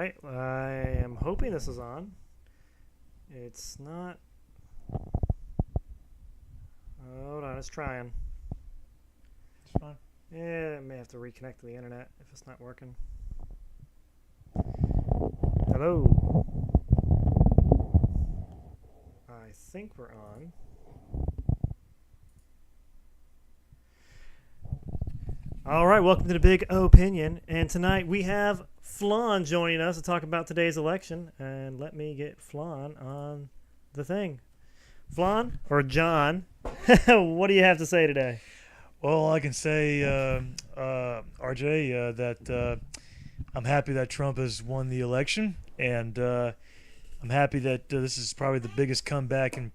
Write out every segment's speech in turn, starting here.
right, I am hoping this is on. It's not. Hold on, it's trying. It's fine. Yeah, I may have to reconnect to the internet if it's not working. Hello. I think we're on. All right, welcome to the Big O Pinion, and tonight we have Flan joining us to talk about today's election. And let me get Flan on the thing. Flan or John, what do you have to say today? Well, I can say, RJ, that I'm happy that Trump has won the election, and I'm happy that this is probably the biggest comeback in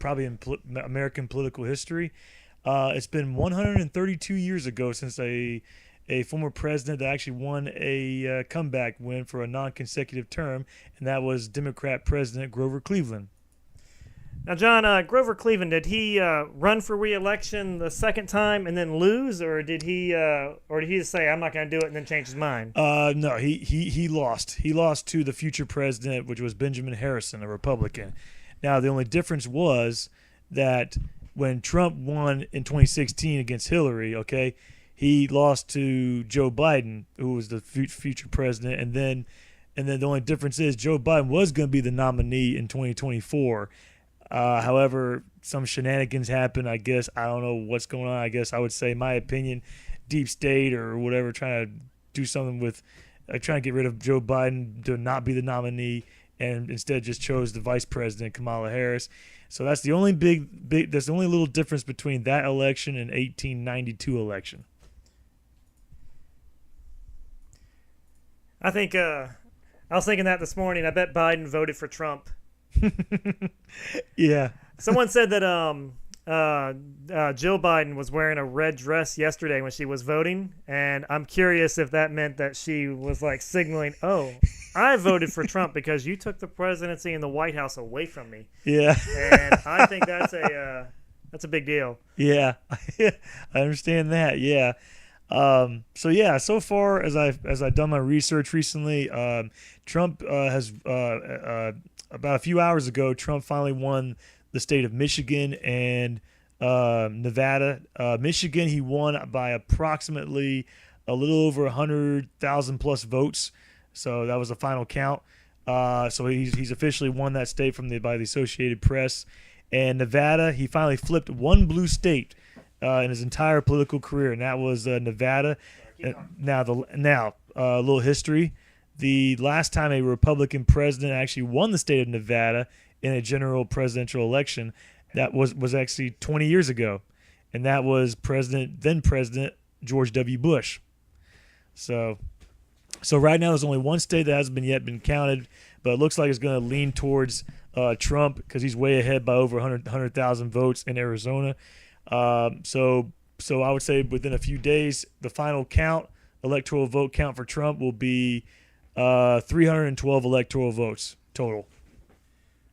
American political history. It's been 132 years ago since a former president that actually won a comeback win for a non-consecutive term, and that was Democrat President Grover Cleveland. Now, John, Grover Cleveland, did he run for re-election the second time and then lose, or did he just say, I'm not going to do it, and then change his mind? No, he lost. He lost to the future president, which was Benjamin Harrison, a Republican. Now, the only difference was that when Trump won in 2016 against Hillary, okay, he lost to Joe Biden, who was the future president, and then the only difference is Joe Biden was going to be the nominee in 2024. However, some shenanigans happened, I guess. I don't know what's going on. I guess I would say, in my opinion, deep state or whatever, trying to do something with trying to get rid of Joe Biden to not be the nominee, and instead just chose the vice president, Kamala Harris. So that's the only that's the only little difference between that election and 1892 election. I think I was thinking that this morning. I bet Biden voted for Trump. Yeah. Someone said that Jill Biden was wearing a red dress yesterday when she was voting, and I'm curious if that meant that she was like signaling, "Oh, I voted for Trump because you took the presidency and the White House away from me." Yeah. And I think that's a big deal. Yeah, I understand that. Yeah. So far as I've done my research recently, Trump has about a few hours ago, Trump finally won the state of Michigan and Nevada. Michigan, he won by approximately a little over 100,000 plus votes. So that was the final count. So he's officially won that state by the Associated Press. And Nevada, he finally flipped one blue state in his entire political career, and that was Nevada. Now, a little history. The last time a Republican president actually won the state of Nevada in a general presidential election, that was actually 20 years ago, and that was then President George W. Bush. So right now there's only one state that hasn't been counted, but it looks like it's going to lean towards Trump because he's way ahead by over 100,000 votes in Arizona. So I would say within a few days, the final electoral vote count for Trump will be 312 electoral votes total.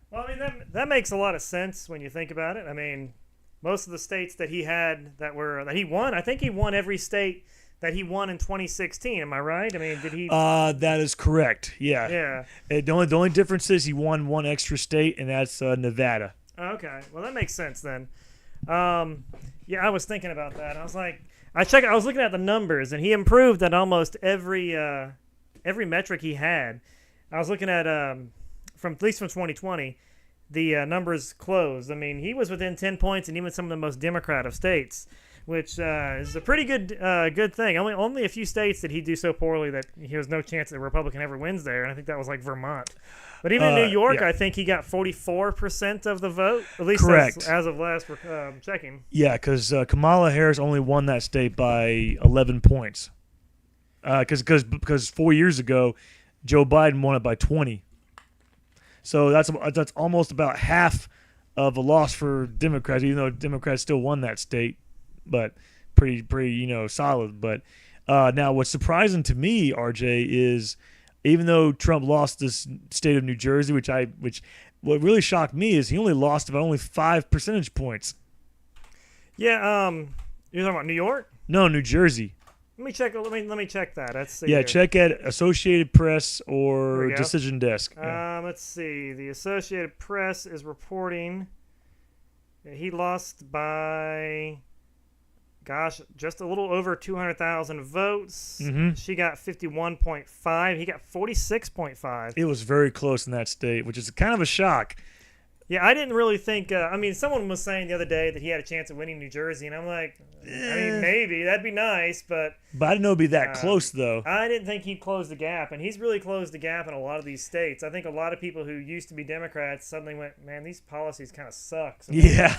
Well, I mean, that makes a lot of sense when you think about it. I mean, most of the states that he had that he won, I think he won every state that he won in 2016. Am I right? I mean, did he? That is correct. Yeah. Yeah. The only difference is he won one extra state, and that's Nevada. Okay. Well, that makes sense then. Yeah, I was thinking about that. I was like, I was looking at the numbers, and he improved at almost every metric he had. I was looking at at least from 2020, the numbers closed. I mean, he was within 10 points, and even some of the most Democrat of states, which is a pretty good thing. Only a few states did he do so poorly that he has no chance that a Republican ever wins there, and I think that was like Vermont. But even in New York, yeah. I think he got 44% of the vote, at least correct. As of last checking. Yeah, because Kamala Harris only won that state by 11 points. Because 4 years ago, Joe Biden won it by 20. So that's almost about half of a loss for Democrats, even though Democrats still won that state, but pretty solid. But now what's surprising to me, RJ, is even though Trump lost this state of New Jersey, what really shocked me is he only lost about only 5 percentage points. Yeah, you're talking about New York? No, New Jersey. Let me check. Let me check that. Let's see. Yeah, here. check at Associated Press Here or we go. Decision Desk. Yeah. Let's see. The Associated Press is reporting that he lost by, gosh, just a little over 200,000 votes. Mm-hmm. She got 51.5. He got 46.5. It was very close in that state, which is kind of a shock. Yeah, I didn't really think. Someone was saying the other day that he had a chance of winning New Jersey, and I'm like, maybe that'd be nice, but I didn't know it'd be that close though. I didn't think he'd close the gap, and he's really closed the gap in a lot of these states. I think a lot of people who used to be Democrats suddenly went, man, these policies kind of suck. So Yeah,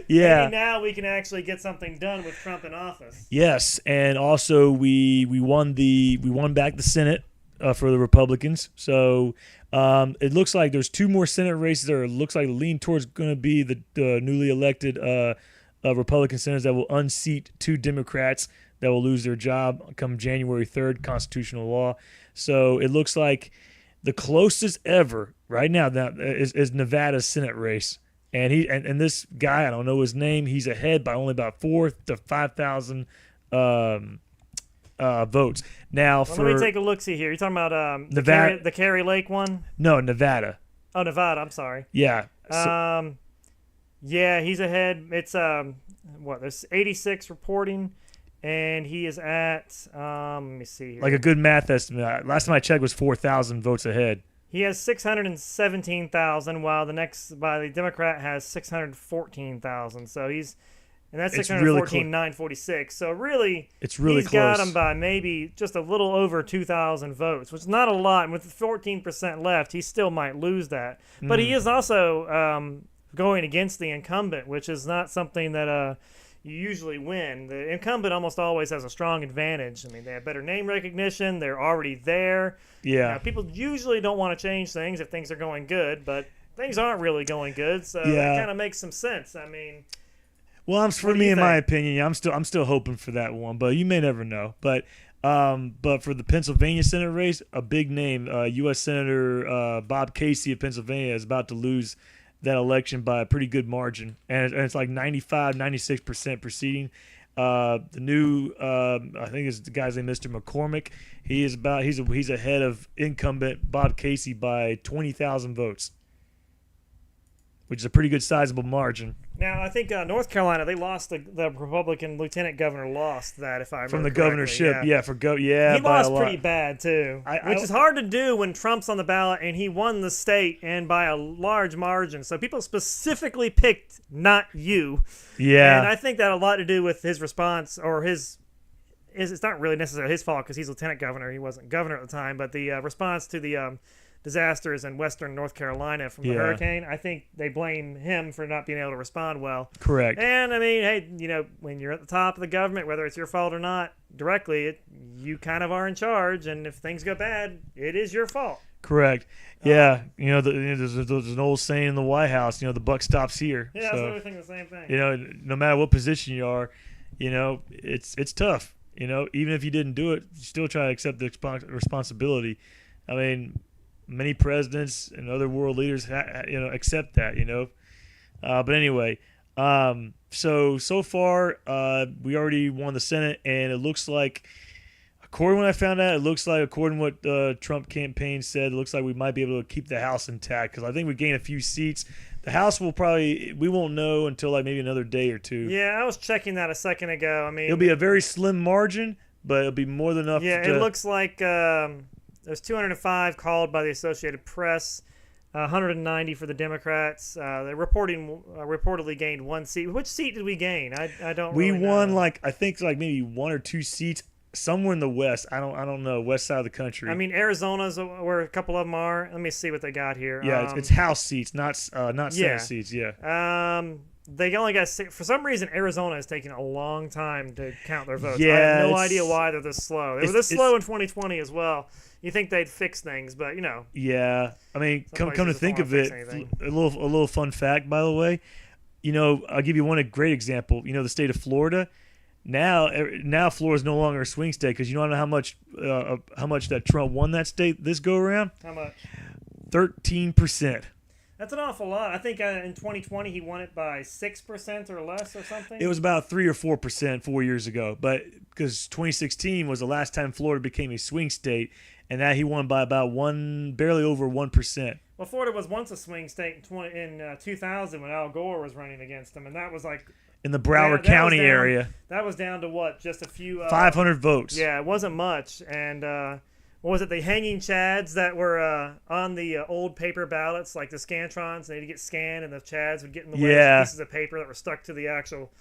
yeah. maybe now we can actually get something done with Trump in office. Yes, and also we won back the Senate for the Republicans. So it looks like there's 2 more Senate races that looks like lean towards going to be the newly elected Republican senators that will unseat 2 Democrats that will lose their job come January 3rd, constitutional law. So it looks like the closest ever right now is Nevada's Senate race. And and this guy, I don't know his name, he's ahead by only about 4,000 to 5,000 votes. Now Let me take a look-see here. You're talking about Nevada, the Kerry Lake one? No, Nevada. Oh, Nevada. I'm sorry. Yeah. Yeah, he's ahead. It's there's 86 reporting, and he is at let me see here. Like a good math estimate. Last time I checked was 4,000 votes ahead. He has 617,000, while the Democrat has 614,000. So and that's 614,946. So really, it's really he's close. got him by maybe just a little over 2,000 votes, which is not a lot. And with 14% left, he still might lose that. But he is also going against the incumbent, which is not something that you usually win. The incumbent almost always has a strong advantage. I mean, they have better name recognition. They're already there. Yeah. Now, people usually don't want to change things if things are going good, but things aren't really going good, so Yeah. that kind of makes some sense. I mean, well, for me, in my opinion, I'm still hoping for that one, but you may never know. But for the Pennsylvania Senate race, a big name, U.S. Senator Bob Casey of Pennsylvania is about to lose that election by a pretty good margin, and it's like 96% proceeding. The new, I think it's the guy's name, Mr. McCormick. He's ahead of incumbent Bob Casey by 20,000 votes, which is a pretty good sizable margin. Now, I think North Carolina, they lost the Republican lieutenant governor lost that, if I remember from the correctly. governorship. He by lost a pretty lot. bad too, which is hard to do when Trump's on the ballot and he won the state and by a large margin. So people specifically picked not you. Yeah, and I think that had a lot to do with his response, or it's not really necessarily his fault because he's lieutenant governor. He wasn't governor at the time, but the response to the disasters in western North Carolina from the hurricane, I think they blame him for not being able to respond well. Correct. And I mean, hey, when you're at the top of the government, whether it's your fault or not directly, you kind of are in charge, and if things go bad, it is your fault. Correct. Yeah. There's an old saying in the White House, the buck stops here. Yeah, so, I was thinking the same thing. No matter what position you are, it's tough. Even if you didn't do it, you still try to accept the responsibility. I mean, many presidents and other world leaders, accept that. But anyway, so far, we already won the Senate, and it looks like, according to what I found out, according to what Trump campaign said, it looks like we might be able to keep the House intact because I think we gain a few seats. The House we won't know until like maybe another day or two. Yeah, I was checking that a second ago. I mean, it'll be a very slim margin, but it'll be more than enough. Yeah, it looks like there's 205 called by the Associated Press, 190 for the Democrats. They're reportedly gained 1 seat. Which seat did we gain? I don't. We really won know. I think maybe 1 or 2 seats somewhere in the west. I don't know, west side of the country. I mean, Arizona's where a couple of them are. Let me see what they got here. Yeah, it's House seats, not Senate seats. Yeah. They only got for some reason Arizona is taking a long time to count their votes. Yeah, I have no idea why they're this slow. They were this slow in 2020 as well. You think they'd fix things, but Yeah, I mean, come to think of it, a little fun fact, by the way. I'll give you one great example. The state of Florida. Now Florida's no longer a swing state because you don't know how much that Trump won that state this go around. How much? 13%. That's an awful lot. I think in 2020 he won it by 6% or less or something. It was about 3 or 4% 4 years ago, but because 2016 was the last time Florida became a swing state, and that he won by about barely over 1%. Well, Florida was once a swing state in 2000 when Al Gore was running against him, and that was like In the Broward County area, that was down to what? Just a few 500 votes. Yeah, it wasn't much. And what was it? The hanging chads that were on the old paper ballots, like the scantrons, they'd get scanned, and the chads would get in the way of pieces of paper that were stuck to the actual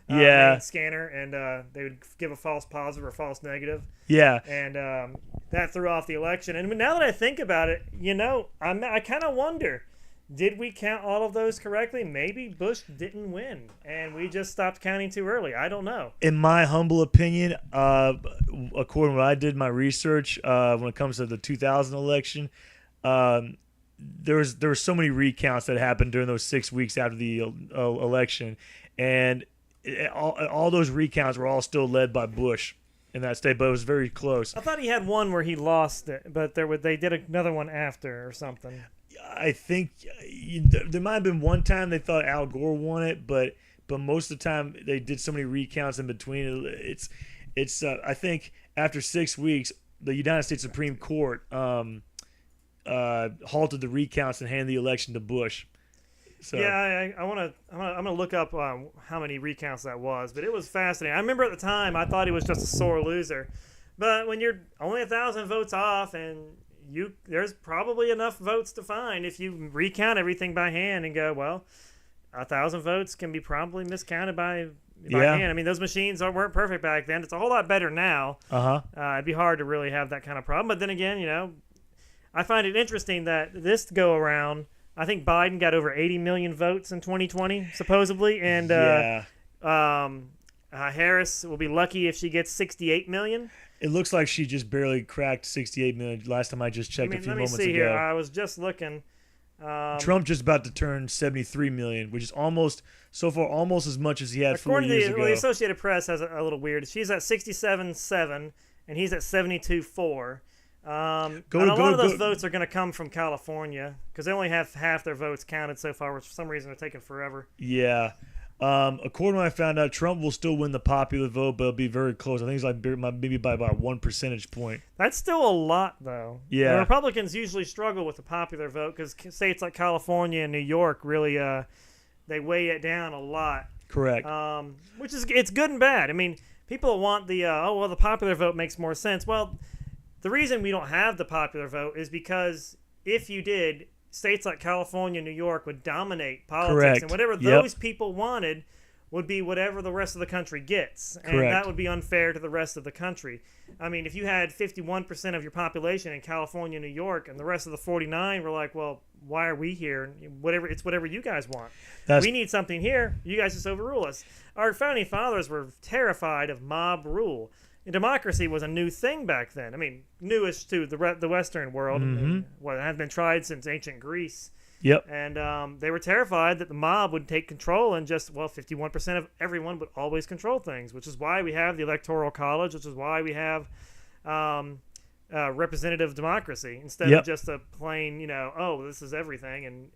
main scanner, and they would give a false positive or false negative. Yeah. And that threw off the election. And now that I think about it, I kind of wonder, did we count all of those correctly? Maybe Bush didn't win, and we just stopped counting too early. I don't know. In my humble opinion, according to what I did my research, when it comes to the 2000 election, there were so many recounts that happened during those 6 weeks after the election, and all those recounts were all still led by Bush in that state, but it was very close. I thought he had one where he lost it, but they did another one after or something. I think there might have been one time they thought Al Gore won it, but most of the time they did so many recounts in between. It's I think after 6 weeks, the United States Supreme Court halted the recounts and handed the election to Bush. So. Yeah, I'm gonna look up how many recounts that was, but it was fascinating. I remember at the time I thought he was just a sore loser, but when you're only 1,000 votes off and there's probably enough votes to find if you recount everything by hand and go, well, 1,000 votes can be probably miscounted by hand. I mean, those machines weren't perfect back then. It's a whole lot better now. It'd be hard to really have that kind of problem. But then again, I find it interesting that this go around, I think Biden got over 80 million votes in 2020, supposedly, and Harris will be lucky if she gets 68 million. It looks like she just barely cracked 68 million last time I just checked a few moments ago. Let me see here. I was just looking. Trump just about to turn 73 million, which is almost as much as he had 4 years ago. The Associated Press has a little weird. She's at 67.7, and he's at 72.4. A lot of those votes are going to come from California because they only have half their votes counted so far, which for some reason are taking forever. Yeah. According to what I found out, Trump will still win the popular vote, but it'll be very close. I think it's like maybe by about 1 percentage point. That's still a lot, though. Yeah. The Republicans usually struggle with the popular vote because states like California and New York really they weigh it down a lot. Correct. Which is it's good and bad. I mean, people want the the popular vote makes more sense. Well, the reason we don't have the popular vote is because if you did, states like California, New York would dominate politics. Correct. And whatever those people wanted would be whatever the rest of the country gets. And Correct. that would be unfair to the rest of the country. I mean, if you had 51% of your population in California, New York, and the rest of the 49 were like, well, why are we here? It's whatever you guys want. We need something here. You guys just overrule us. Our founding fathers were terrified of mob rule. Democracy was a new thing back then. I mean, newish to the Western world. Mm-hmm. It had been tried since ancient Greece. Yep. And they were terrified that the mob would take control and 51% of everyone would always control things, which is why we have the Electoral College, which is why we have representative democracy instead of just a plain, this is everything and,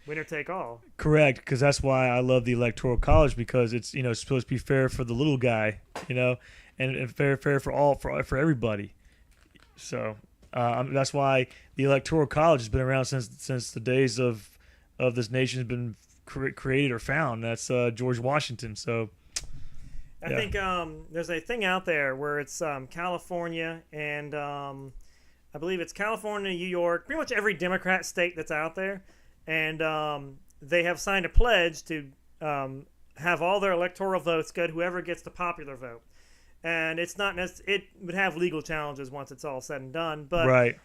winner take all. Correct, because that's why I love the Electoral College, because it's, supposed to be fair for the little guy, and fair for everybody. So that's why the Electoral College has been around since the days of this nation has been created or found. That's George Washington. So I think there's a thing out there where it's California and I believe it's California, New York, pretty much every Democrat state that's out there, and they have signed a pledge to have all their electoral votes go to whoever gets the popular vote. And it's not it would have legal challenges once it's all said and done. But right.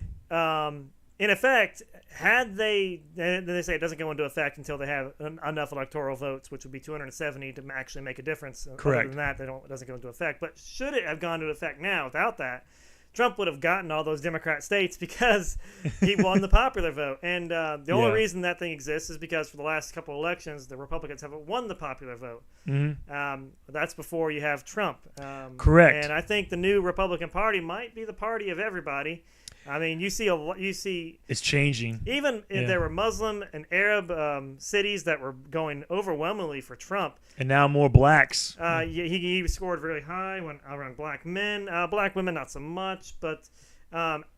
In effect, had they say it doesn't go into effect until they have enough electoral votes, which would be 270 to actually make a difference. Correct. Other than that, it doesn't go into effect. But should it have gone into effect now without that, Trump would have gotten all those Democrat states because he won the popular vote. And the only reason that thing exists is because for the last couple of elections, the Republicans haven't won the popular vote. Mm-hmm. That's before you have Trump. Correct. And I think the new Republican Party might be the party of everybody. I mean, you see It's changing. even if Yeah. there were Muslim and Arab cities that were going overwhelmingly for Trump. And now more blacks. He scored really high when around black men, black women not so much, but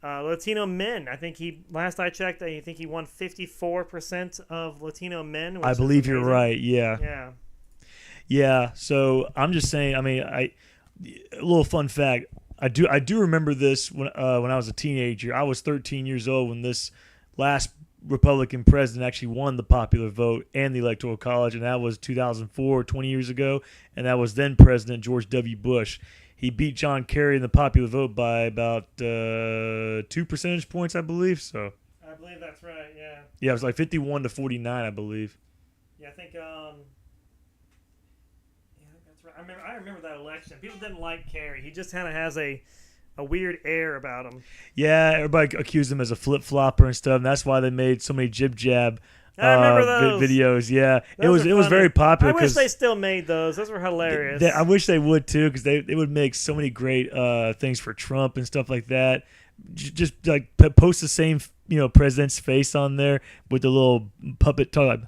Latino men. I think last I checked, I think he won 54% of Latino men. Which I believe you're right. Yeah. Yeah. Yeah. So I'm just saying. I mean, a little fun fact. I do remember this when I was a teenager. I was 13 years old when this last Republican president actually won the popular vote and the Electoral College, and that was 2004, 20 years ago, and that was then President George W. Bush. He beat John Kerry in the popular vote by about 2 percentage points, I believe. So I believe that's right. Yeah. yeah, it was like 51 to 49, I believe. Yeah, I think. Yeah, that's right. I remember that election. People didn't like Kerry. He just kind of has a weird air about him. Yeah, everybody accused him as a flip flopper and stuff, and that's why they made so many jib jab. I remember those videos. Yeah, those it was very popular. I wish they still made those. Those were hilarious. I wish they would too, because they would make so many great things for Trump and stuff like that. Just like post the same president's face on there with the little puppet toy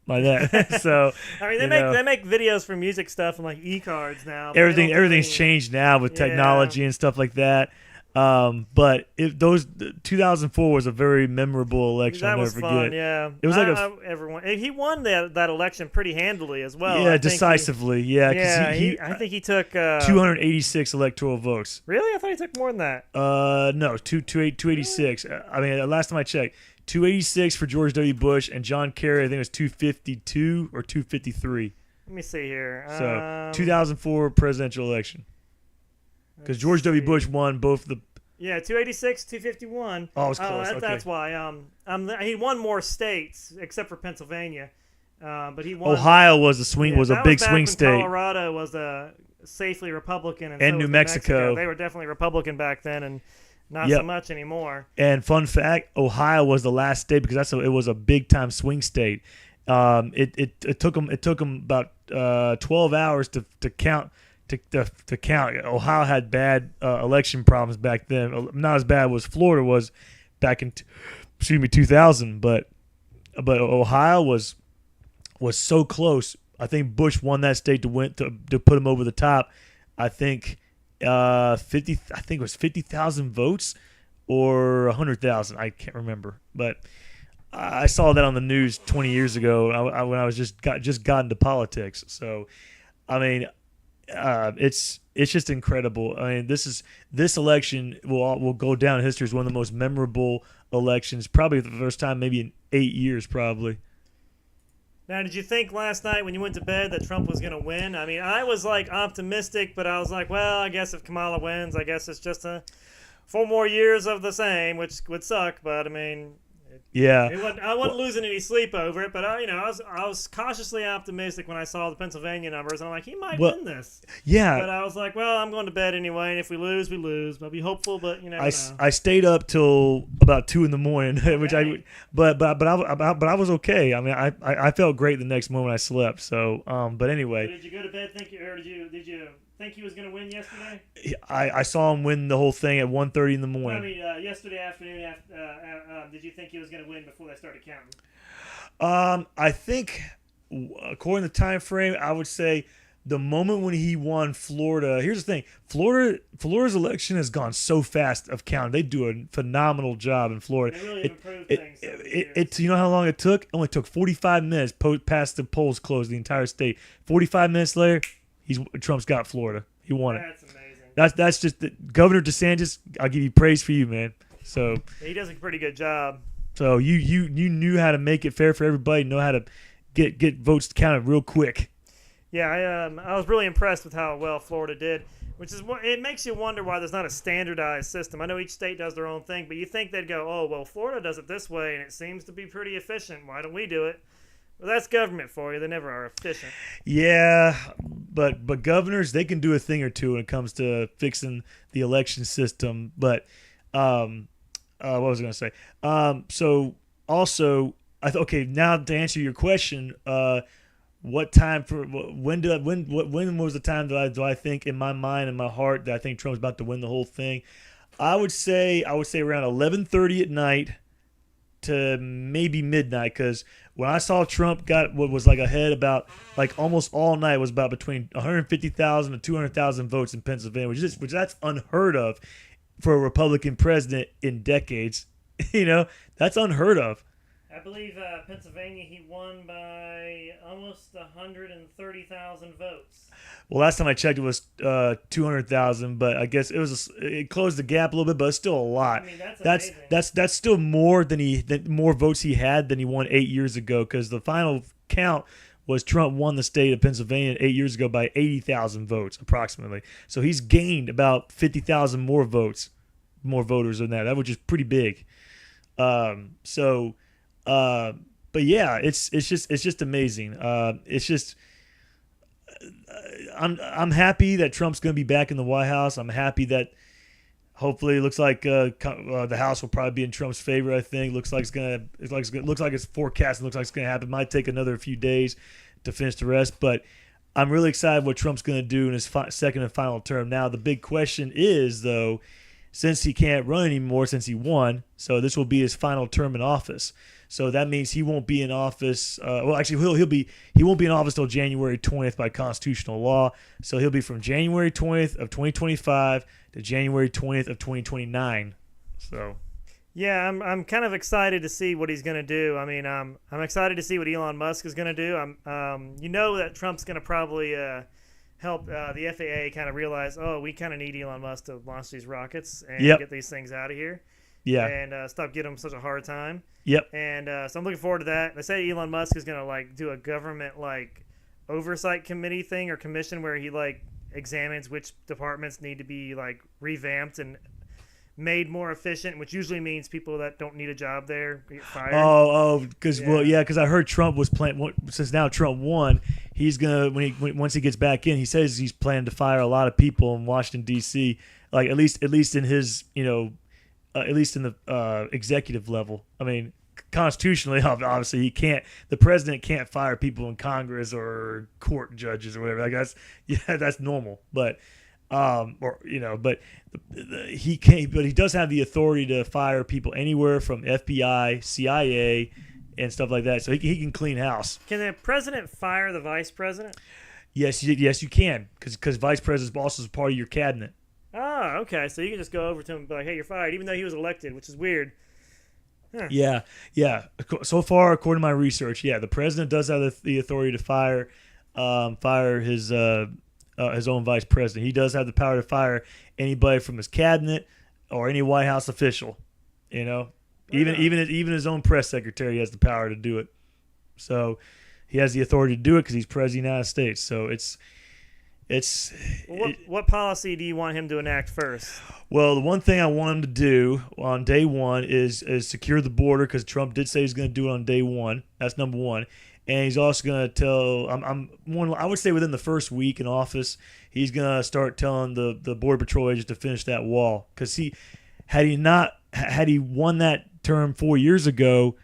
like that. So I mean, they make videos for music stuff and like e-cards now. Everything's changed now with technology and stuff like that. But 2004 was a very memorable election. That I'll was never fun. forget. Yeah, it was like everyone. He won that election pretty handily as well. Yeah, decisively. I think he took 286 electoral votes. Really, I thought he took more than that. No, 286. I mean, last time I checked, 286 for George W. Bush, and John Kerry, I think it was 252 or 253. Let me see here. So 2004 presidential election. Because George W. Bush won both the. Yeah, 286, 251. Oh, it was close. That's why. He won more states except for Pennsylvania, but he won. Ohio was a big swing state. Colorado was safely Republican, and so New was Mexico. They were definitely Republican back then, and not so much anymore. And fun fact: Ohio was the last state because it was a big time swing state. It took them about 12 hours to count. To count. Ohio had bad election problems back then. Not as bad as Florida was back in 2000, but Ohio was so close. I think Bush won that state to put him over the top. I think 50. I think it was 50,000 votes or 100,000. I can't remember, but I saw that on the news 20 years ago when I was just got into politics. So, I mean. It's just incredible. I mean, this election will go down in history as one of the most memorable elections, probably for the first time maybe in 8 years, probably. Now, did you think last night when you went to bed that Trump was going to win? I mean, I was like optimistic, but I was like, well, I guess if Kamala wins, I guess it's just 4 more years of the same, which would suck. But I mean. Yeah, I wasn't losing any sleep over it, but I was cautiously optimistic when I saw the Pennsylvania numbers, and I'm like, he might win this. Yeah, but I was like, well, I'm going to bed anyway, and if we lose, we lose. I'll be hopeful, but you know. I stayed up till about 2 a.m, which but I was okay. I mean, I felt great the next morning I slept. So, but anyway. So did you go to bed thinking, or did you think he was going to win yesterday? I saw him win the whole thing at 1:30 in the morning. I mean, yesterday afternoon. Did you think he was going to win before they started counting? I think, according to the time frame, I would say the moment when he won Florida. Here's the thing: Florida's election has gone so fast of counting. They do a phenomenal job in Florida. They really have improved things. It's you know how long it took? It only took 45 minutes past the polls closed the entire state. 45 minutes later. Trump's got Florida. He won it. That's amazing. That's just Governor DeSantis. I'll give you praise for you, man. So he does a pretty good job. So you knew how to make it fair for everybody. Know how to get votes counted real quick. Yeah, I was really impressed with how well Florida did. Which is it makes you wonder why there's not a standardized system. I know each state does their own thing, but you think they'd go, oh well, Florida does it this way, and it seems to be pretty efficient. Why don't we do it? Well, that's government for you. They never are efficient. Yeah, but governors, they can do a thing or two when it comes to fixing the election system. But what was I going to say? So also, okay, now to answer your question, what time for when was the time that I think in my mind and my heart that I think Trump's about to win the whole thing? I would say around 11:30 at night to maybe midnight, because when I saw Trump got what was like ahead about like almost all night, was about between 150,000 to 200,000 votes in Pennsylvania, which that's unheard of for a Republican president in decades. That's unheard of. I believe Pennsylvania, he won by almost 130,000 votes. Well, last time I checked, it was 200,000, but I guess it closed the gap a little bit, but it's still a lot. I mean, that's That's amazing. that's still more more votes he had than he won 8 years ago. Because the final count was Trump won the state of Pennsylvania 8 years ago by 80,000 votes approximately. So he's gained about 50,000 more votes, more voters than that. That was just pretty big. So, but yeah, it's just amazing. It's just I'm happy that Trump's going to be back in the White House. I'm happy that hopefully it looks like the House will probably be in Trump's favor. I think looks like it's forecast. Looks like it's going to happen. Might take another few days to finish the rest, but I'm really excited what Trump's going to do in his second and final term. Now the big question is though, since he can't run anymore since he won, so this will be his final term in office. So that means he won't be in office. Well, actually, he won't be in office till January 20th by constitutional law. So he'll be from January 20th of 2025 to January 20th of 2029. So Yeah, I'm kind of excited to see what he's going to do. I mean, I'm excited to see what Elon Musk is going to do. That Trump's going to probably help the FAA kind of realize, oh, we kind of need Elon Musk to launch these rockets and Yep. get these things out of here. yeah, And stop giving them such a hard time. yep. And so I'm looking forward to that. They say Elon Musk is going to like do a government like oversight committee thing or commission where he like examines which departments need to be like revamped and made more efficient, which usually means people that don't need a job there get fired. Because Yeah. because I heard Trump was planning, since now Trump won, he's gonna once he gets back in, he says he's planning to fire a lot of people in Washington D.C. Like at least in his at least in the executive level. I mean, constitutionally, obviously, the president can't fire people in Congress or court judges or whatever. Like that's normal. But he can't. But he does have the authority to fire people anywhere from FBI, CIA, and stuff like that. So he can clean house. Can the president fire the vice president? Yes, you can, because vice president also is part of your cabinet. Oh, okay. So you can just go over to him and be like, hey, you're fired, even though he was elected, which is weird. Huh. Yeah. So far, according to my research, the president does have the authority to fire his own vice president. He does have the power to fire anybody from his cabinet or any White House official. Even his own press secretary has the power to do it. So he has the authority to do it because he's president of the United States. So What policy do you want him to enact first? Well, the one thing I want him to do on day one is secure the border, because Trump did say he's going to do it on day one. That's number one. And he's also going to tell, I would say within the first week in office, he's going to start telling the Border Patrol agents to finish that wall. Because had he won that term 4 years ago,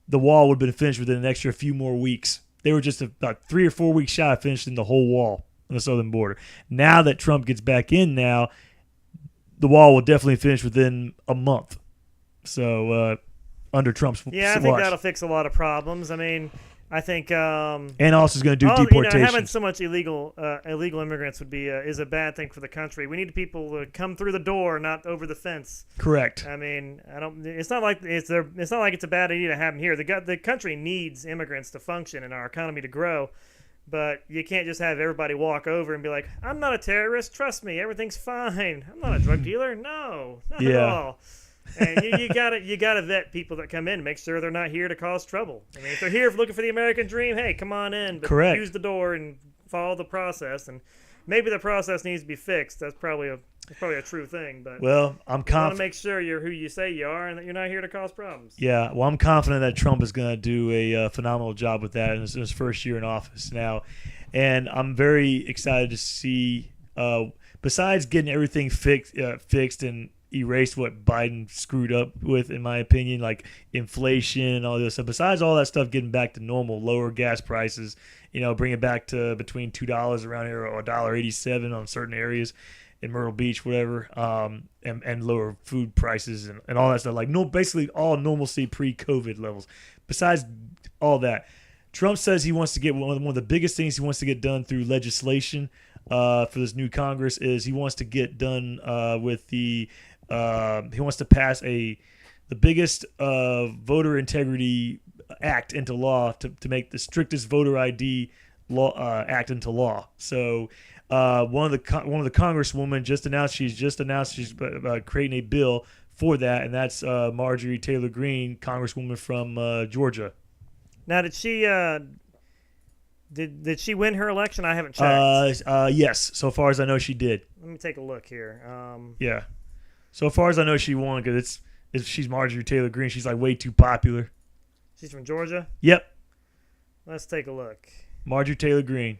the wall would have been finished within an extra few more weeks. They were just about 3 or 4 weeks shy of finishing the whole wall on the southern border. Now that Trump gets back in the wall will definitely finish within a month. So under Trump's Yeah, I think that'll fix a lot of problems. I mean, I think and also is going to do deportation. Having so much illegal immigrants is a bad thing for the country. We need people to come through the door, not over the fence. Correct. I mean, it's not like it's a bad idea to have them here. The country needs immigrants to function and our economy to grow. But you can't just have everybody walk over and be like, I'm not a terrorist. Trust me. Everything's fine. I'm not a drug dealer. No, not at all. And you gotta vet people that come in, make sure they're not here to cause trouble. I mean, if they're here looking for the American dream, hey, come on in. But Correct. use the door and follow the process. And maybe the process needs to be fixed. That's probably a true thing. But Well, I'm you want to confident. make sure you're who you say you are and that you're not here to cause problems. Yeah, well, I'm confident that Trump is going to do a phenomenal job with that in his first year in office now. And I'm very excited to see, besides getting everything fixed and erased what Biden screwed up with, in my opinion, like inflation and all this stuff. Besides all that stuff getting back to normal, lower gas prices, bring it back to between $2 around here or $1.87 on certain areas. in Myrtle Beach, whatever, and lower food prices and all that stuff. Like, no, basically all normalcy pre-COVID levels. Besides all that, Trump says he wants to get one of the biggest things he wants to get done through legislation for this new Congress is he wants to get done with the he wants to pass the biggest voter integrity act into law to make the strictest voter ID law act into law. So one of the congresswomen she's creating a bill for that, and that's Marjorie Taylor Greene, congresswoman from Georgia. Now, did she did she win her election? I haven't checked. Yes, so far as I know, she did. Let me take a look here. Yeah, so far as I know, she won because she's Marjorie Taylor Greene. She's like way too popular. She's from Georgia? Yep. Let's take a look. Marjorie Taylor Greene.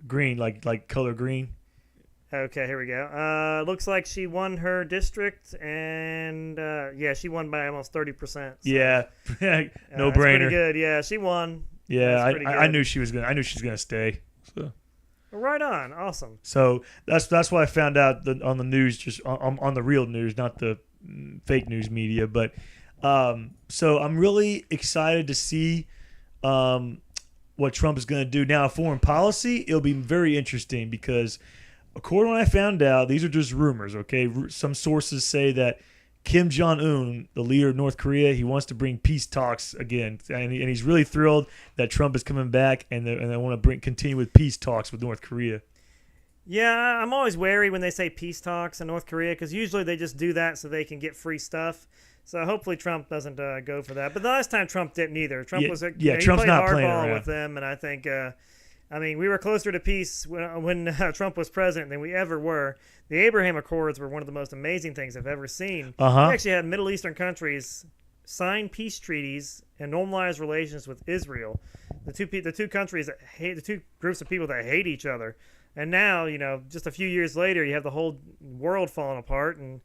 Green, like color green. Okay, here we go. Looks like she won her district, and she won by almost 30%. So, yeah, no that's brainer. Pretty good. Yeah, she won. Yeah, I knew she was gonna stay. So. Right on, awesome. So that's why I found out on the news, just on the real news, not the fake news media. But so I'm really excited to see what Trump is going to do now. Foreign policy, it'll be very interesting because, according to what I found out, these are just rumors. Okay, some sources say that Kim Jong-un, the leader of North Korea, he wants to bring peace talks again, and he's really thrilled that Trump is coming back, and they want to continue with peace talks with North Korea. Yeah, I'm always wary when they say peace talks in North Korea because usually they just do that so they can get free stuff. So hopefully Trump doesn't go for that. But the last time Trump didn't either. Trump Trump's he played not playing hardball around with them, and I think we were closer to peace when Trump was president than we ever were. The Abraham Accords were one of the most amazing things I've ever seen. We actually had Middle Eastern countries sign peace treaties and normalize relations with Israel. The two countries that hate, the two groups of people that hate each other. And now, just a few years later, you have the whole world falling apart. And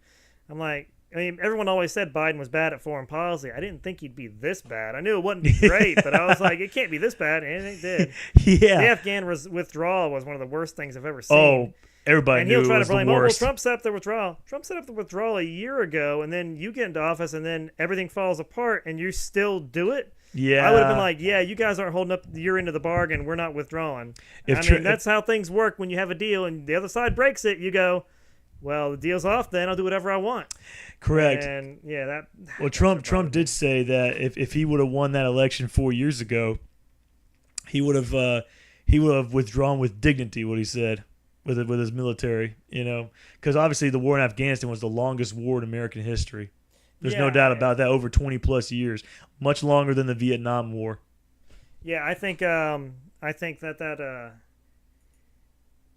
I'm like, everyone always said Biden was bad at foreign policy. I didn't think he'd be this bad. I knew it wouldn't be great, but I was like, it can't be this bad, and it did. Yeah. The Afghan withdrawal was one of the worst things I've ever seen. Oh, everybody knew it was the worst. Trump set up the withdrawal. Trump set up the withdrawal a year ago, and then you get into office, and then everything falls apart, and you still do it? Yeah. I would have been like, yeah, you guys aren't holding up your end of the bargain. We're not withdrawing. That's how things work when you have a deal, and the other side breaks it. You go, well, the deal's off then. I'll do whatever I want. Correct. And yeah, Trump did say that if he would have won that election 4 years ago, he would have withdrawn with dignity. What he said with his military, because obviously the war in Afghanistan was the longest war in American history. There's no doubt about that. Over 20 plus years, much longer than the Vietnam War. Yeah, I think that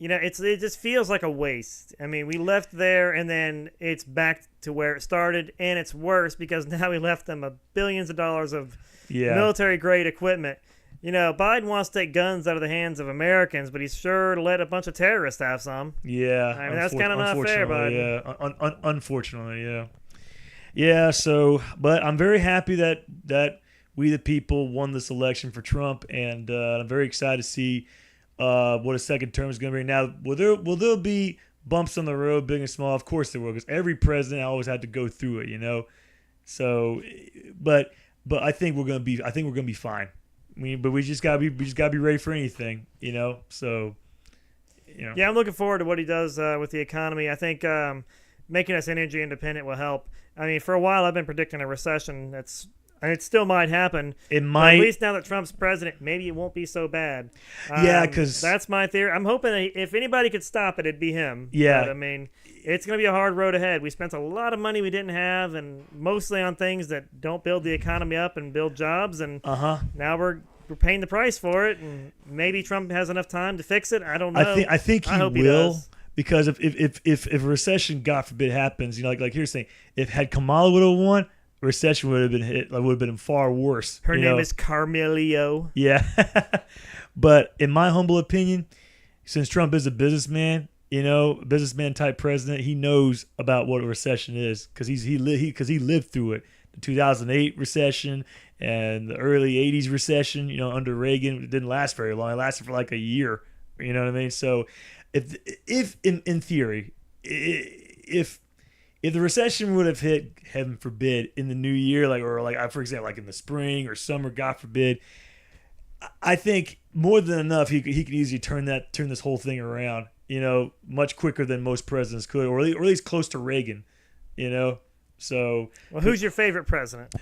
it just feels like a waste. I mean, we left there, and then it's back to where it started, and it's worse because now we left them billions of dollars of military-grade equipment. Biden wants to take guns out of the hands of Americans, but he's sure to let a bunch of terrorists have some. Yeah. That's kind of not fair, Biden. Yeah, unfortunately, yeah. Yeah, so, but I'm very happy that we the people won this election for Trump, and I'm very excited to see what a second term is going to be. Now, will there be bumps on the road, big and small? Of course there will, because every president always had to go through it, So, but I think we're going to be fine. But we just gotta be ready for anything, So, Yeah, I'm looking forward to what he does with the economy. I think making us energy independent will help. I mean, for a while I've been predicting a recession. And it still might happen. It might. At least now that Trump's president, maybe it won't be so bad. Yeah, because that's my theory. I'm hoping if anybody could stop it, it'd be him. Yeah. But, I mean, it's going to be a hard road ahead. We spent a lot of money we didn't have, and mostly on things that don't build the economy up and build jobs. And now we're paying the price for it. And maybe Trump has enough time to fix it. I don't know. I think he hope will. He because if a recession, God forbid, happens, like you're saying, had Kamala would have won, recession would have been far worse. Her name is Carmelio. Yeah. But in my humble opinion, since Trump is a businessman, businessman type president, he knows about what a recession is because he lived through it. The 2008 recession and the early 80s recession, under Reagan. It didn't last very long. It lasted for like a year. You know what I mean? So if in theory, if the recession would have hit, heaven forbid, in the new year, for example, like in the spring or summer, God forbid, I think more than enough he could easily turn this whole thing around, much quicker than most presidents could, or at least close to Reagan, So, well, who's your favorite president?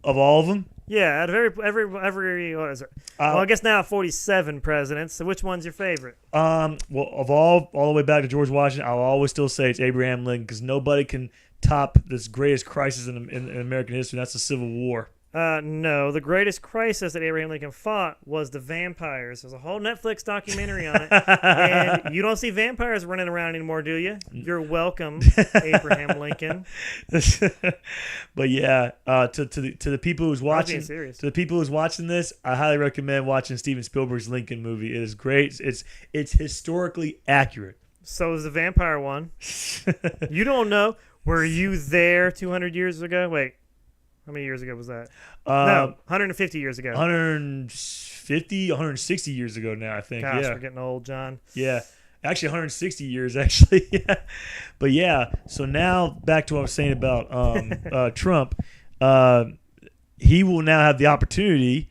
Of all of them? Yeah, out of every what is it? Well, I guess now 47 presidents. So which one's your favorite? Well, of all the way back to George Washington, I'll always still say it's Abraham Lincoln, because nobody can top this greatest crisis in American history. And that's the Civil War. No, the greatest crisis that Abraham Lincoln fought was the vampires. There's a whole Netflix documentary on it, and you don't see vampires running around anymore, do you? You're welcome, Abraham Lincoln. But yeah, to the people who's watching, this, I highly recommend watching Steven Spielberg's Lincoln movie. It is great. It's historically accurate. So is the vampire one. You don't know? Were you there 200 years ago? Wait. How many years ago was that? No, 150 years ago. 160 years ago now, I think. Gosh, yeah. we're getting old, John. Yeah. Actually, 160 years, actually. Yeah. But yeah, so now back to what I was saying about Trump. He will now have the opportunity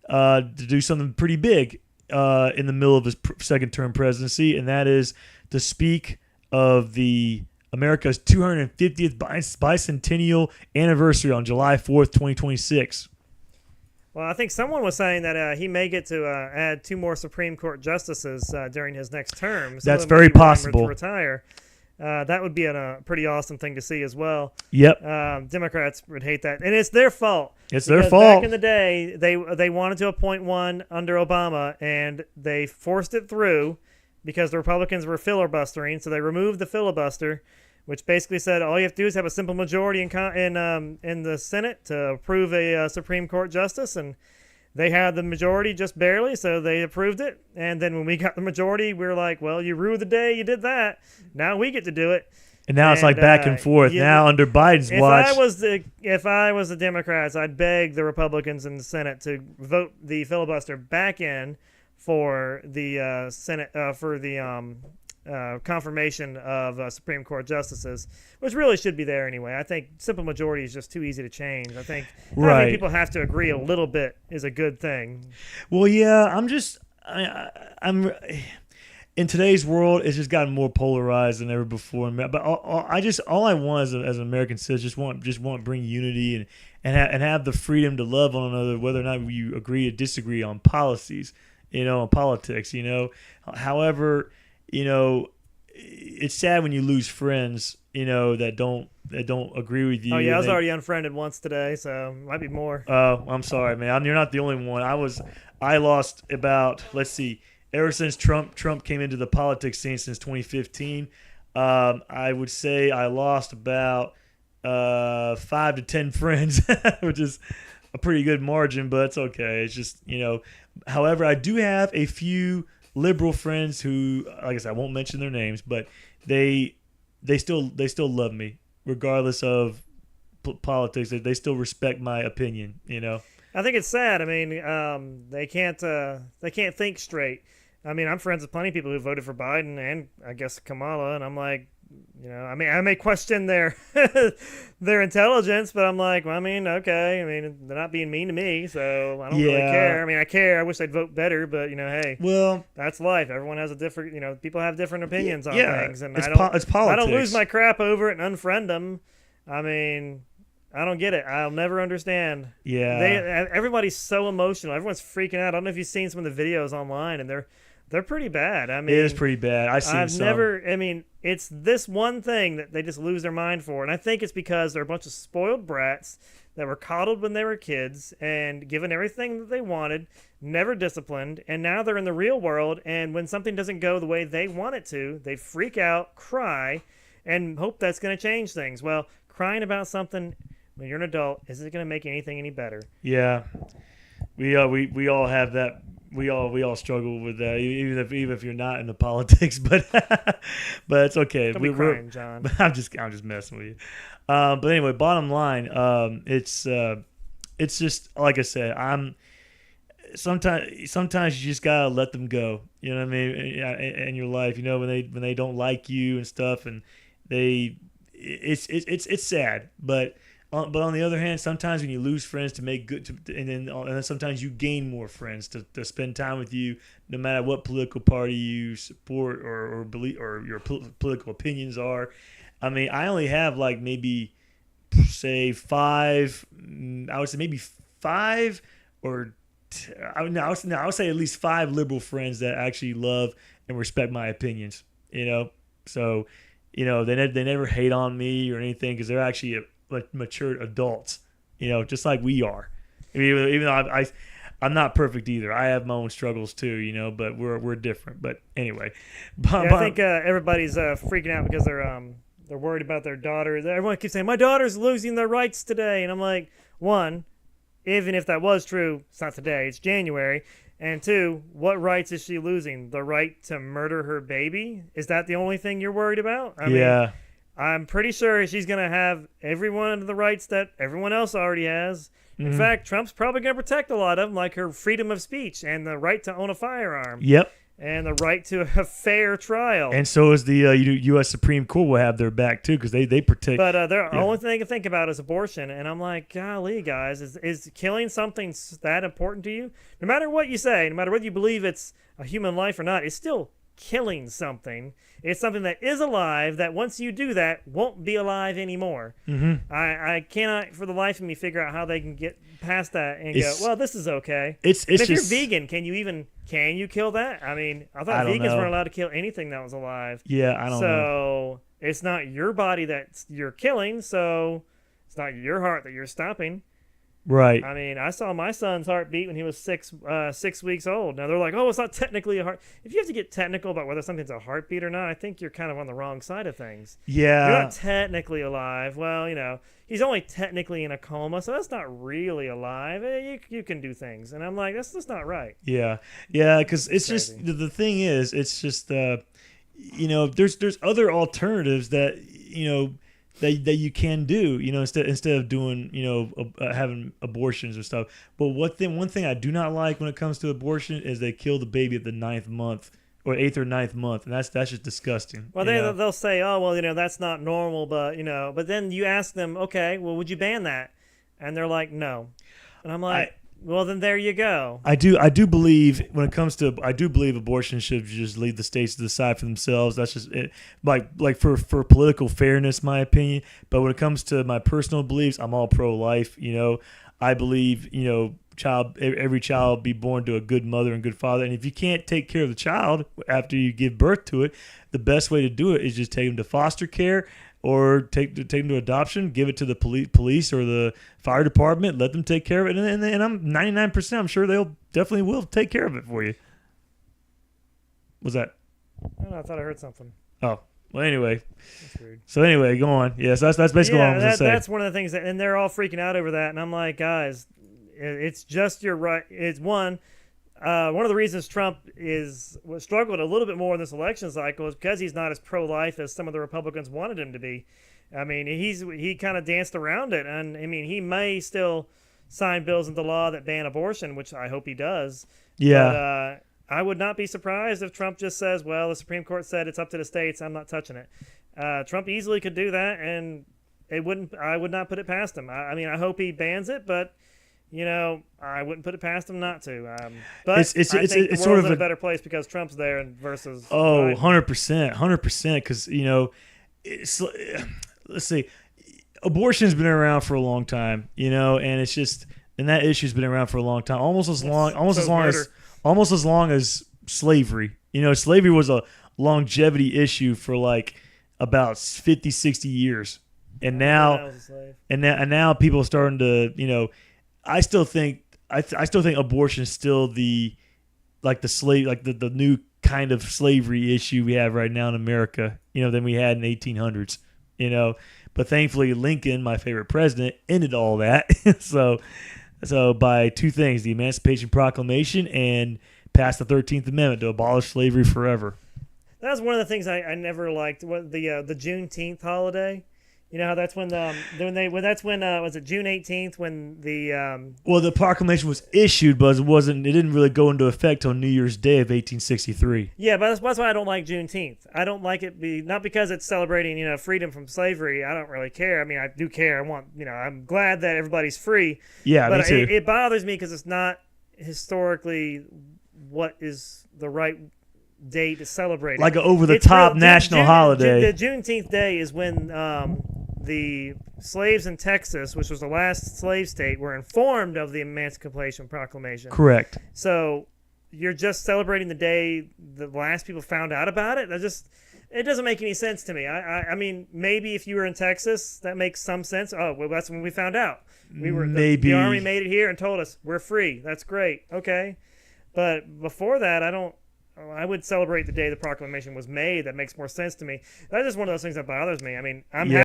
to do something pretty big in the middle of his second term presidency, and that is to speak of America's 250th bicentennial anniversary on July 4th, 2026. Well, I think someone was saying that he may get to add 2 more Supreme Court justices during his next term. That's very possible. To retire. That would be a pretty awesome thing to see as well. Yep. Democrats would hate that, and it's their fault. It's their fault. Back in the day, they wanted to appoint one under Obama, and they forced it through because the Republicans were filibustering. So they removed the filibuster, which basically said all you have to do is have a simple majority in the Senate to approve a Supreme Court justice, and they had the majority just barely, so they approved it. And then when we got the majority, we were like, well, you ruled the day, you did that. Now we get to do it. And now it's like back and forth. Now under Biden's watch. If I was the Democrats, I'd beg the Republicans in the Senate to vote the filibuster back in for the Senate for the confirmation of Supreme Court justices, which really should be there anyway. I think simple majority is just too easy to change. I think having people have to agree a little bit is a good thing. Well, yeah, I'm in today's world, it's just gotten more polarized than ever before. But all I want as an American citizen just want to bring unity and have the freedom to love one another, whether or not you agree or disagree on policies, on politics, However, it's sad when you lose friends, that don't agree with you. Oh yeah, I was already unfriended once today, so might be more. Oh, I'm sorry, man. You're not the only one. I lost about, let's see, ever since Trump came into the politics scene since 2015. I would say I lost about 5 to 10 friends, which is a pretty good margin, but it's okay. It's just, however, I do have a few liberal friends who, like I said, I won't mention their names, but they still love me regardless of politics. They still respect my opinion. I think it's sad. I mean, they can't think straight. I mean, I'm friends with plenty of people who voted for Biden and I guess Kamala, and I'm like, I may question their their intelligence, but I'm like, well, okay. They're not being mean to me, so I don't really care. I care. I wish they'd vote better, but hey, well, that's life. Everyone has a different, people have different opinions on things, and it's politics. I don't lose my crap over it and unfriend them. I don't get it. I'll never understand. Yeah, everybody's so emotional. Everyone's freaking out. I don't know if you've seen some of the videos online, and they're pretty bad. It is pretty bad. I've some. It's this one thing that they just lose their mind for. And I think it's because they're a bunch of spoiled brats that were coddled when they were kids and given everything that they wanted, never disciplined. And now they're in the real world. And when something doesn't go the way they want it to, they freak out, cry, and hope that's going to change things. Well, crying about something when you're an adult isn't going to make anything any better. Yeah. We all have that. We all struggle with that, even if you're not in the politics, but it's okay. Don't be crying, John. I'm just messing with you. But anyway, bottom line, it's just like I said. sometimes you just gotta let them go. You know what I mean? In your life, when they don't like you and stuff, and they it's sad. But on the other hand, sometimes when you lose friends to make good, and then sometimes you gain more friends to spend time with you, no matter what political party you support or believe or your political opinions are. I mean, I only have like maybe say five. I would say maybe five or I would say at least five liberal friends that actually love and respect my opinions. So they never hate on me or anything because they're actually like matured adults. Just like we are. I mean, even though I'm not perfect either. I have my own struggles too. But we're different. But anyway, I think everybody's freaking out because they're worried about their daughter. Everyone keeps saying my daughter's losing their rights today, and I'm like, one, even if that was true, it's not today, it's January. And two, what rights is she losing? The right to murder her baby? Is that the only thing you're worried about? I mean, I'm pretty sure she's going to have every one of the rights that everyone else already has. In fact, Trump's probably going to protect a lot of them, like her freedom of speech and the right to own a firearm. Yep. And the right to a fair trial. And so is the U.S. Supreme Court will have their back, too, because they protect. But the only thing they can think about is abortion. And I'm like, golly, guys, is killing something that important to you? No matter what you say, no matter whether you believe it's a human life or not, it's still killing something. It's something that is alive that once you do that won't be alive anymore. I cannot for the life of me figure out how they can get past that and go, well, this is okay. It's if just, you're vegan, can you kill that? I mean, I thought vegans weren't allowed to kill anything that was alive. Yeah, I don't know. So it's not your body that you're killing, so it's not your heart that you're stopping. Right. I mean, I saw my son's heart beat when he was 6 weeks old. Now they're like, oh, it's not technically a heart. If you have to get technical about whether something's a heartbeat or not, I think you're kind of on the wrong side of things. Yeah. You're not technically alive. Well, he's only technically in a coma, so that's not really alive. You can do things. And I'm like, that's not right. Yeah. Yeah, because it's just, the thing is, it's just, there's other alternatives that, that you can do, instead of doing, having abortions and stuff. But one thing I do not like when it comes to abortion is they kill the baby at the 9th month or 8th or 9th month, and that's just disgusting. Well, they'll say, oh, well, that's not normal, but but then you ask them, okay, well, would you ban that? And they're like, no. And I'm like, well, then there you go. I do believe when it comes to, I do believe abortion should just leave the states to decide for themselves. That's just it. Like for political fairness, my opinion. But when it comes to my personal beliefs, I'm all pro-life. I believe, every child be born to a good mother and good father. And if you can't take care of the child after you give birth to it, the best way to do it is just take them to foster care. Or take them to adoption, give it to the police or the fire department, let them take care of it, and I'm 99%. I'm sure they'll definitely will take care of it for you. What's that? I don't know, I thought I heard something. Oh, well, anyway. That's weird. So anyway, go on. Yes, that's basically what I was gonna say. That's one of the things, and they're all freaking out over that, and I'm like, guys, it's just your right. It's one of the reasons Trump struggled a little bit more in this election cycle is because he's not as pro-life as some of the Republicans wanted him to be. I mean, he kind of danced around it, and I mean, he may still sign bills into law that ban abortion, which I hope he does. Yeah. But I would not be surprised if Trump just says, well, the Supreme Court said it's up to the states, I'm not touching it. Trump easily could do that, and I would not put it past him. I mean, I hope he bans it, but I wouldn't put it past him not to. But I think the world's sort of in a better place because Trump's there versus. Oh, 100%. Because let's see, abortion's been around for a long time, and it's just, and that issue's been around for a long time, almost as long as slavery. Slavery was a longevity issue for like about 50, 60 years, and now people are starting to, I still think abortion is still the new kind of slavery issue we have right now in America, than we had in the 1800s, But thankfully, Lincoln, my favorite president, ended all that. so by two things: the Emancipation Proclamation and passed the 13th Amendment to abolish slavery forever. That was one of the things I never liked. The Juneteenth holiday. You know how that's when was it June 18th when the Well, the proclamation was issued, but it wasn't. It didn't really go into effect till New Year's Day of 1863. yeah, but that's why I don't like Juneteenth. I don't like it not because it's celebrating freedom from slavery. I don't really care. I mean, I do care. I'm glad that everybody's free. Yeah, But me too. it bothers me because it's not historically what is the right day to celebrate it. Like an over-the-top It's real- national holiday. The Juneteenth day is when the slaves in Texas, which was the last slave state, were informed of the Emancipation Proclamation. Correct. So you're just celebrating the day the last people found out about it. It doesn't make any sense to me. I mean, maybe if you were in Texas, that makes some sense. Oh, well, that's when we found out. Maybe the army made it here and told us we're free. That's great. Okay, but before that, I would celebrate the day the proclamation was made. That makes more sense to me. That's just one of those things that bothers me. I mean, I'm Yeah.